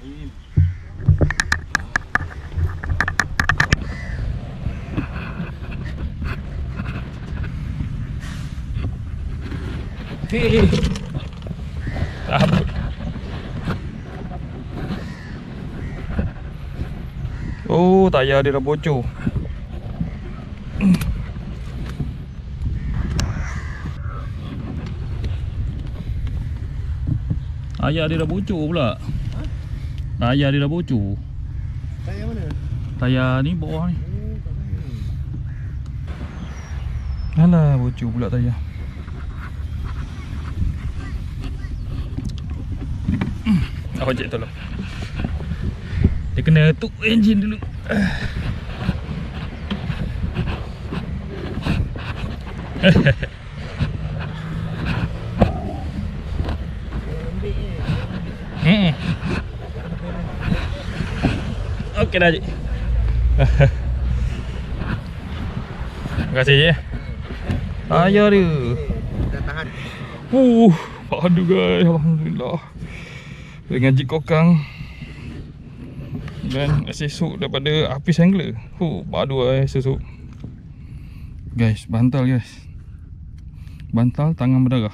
Hei. Apa? Oh, tayar dia dah bocor. Tayar dia dah bocor pula. Tayar dia dah bocor. Tayar mana? Tayar ni bawah ni. Alah, bocor pula tayar. Apa cik tolong. Dia kena tuk enjin dulu. Okey dah cik. Terima kasih ya. Tayar dia. Dah tahan. Padu guys, alhamdulillah. Dengan jig kokang dan sesuk daripada Hafiz Angler. Padu guys sesuk. Guys, bantal guys. Bantal tangan berdarah.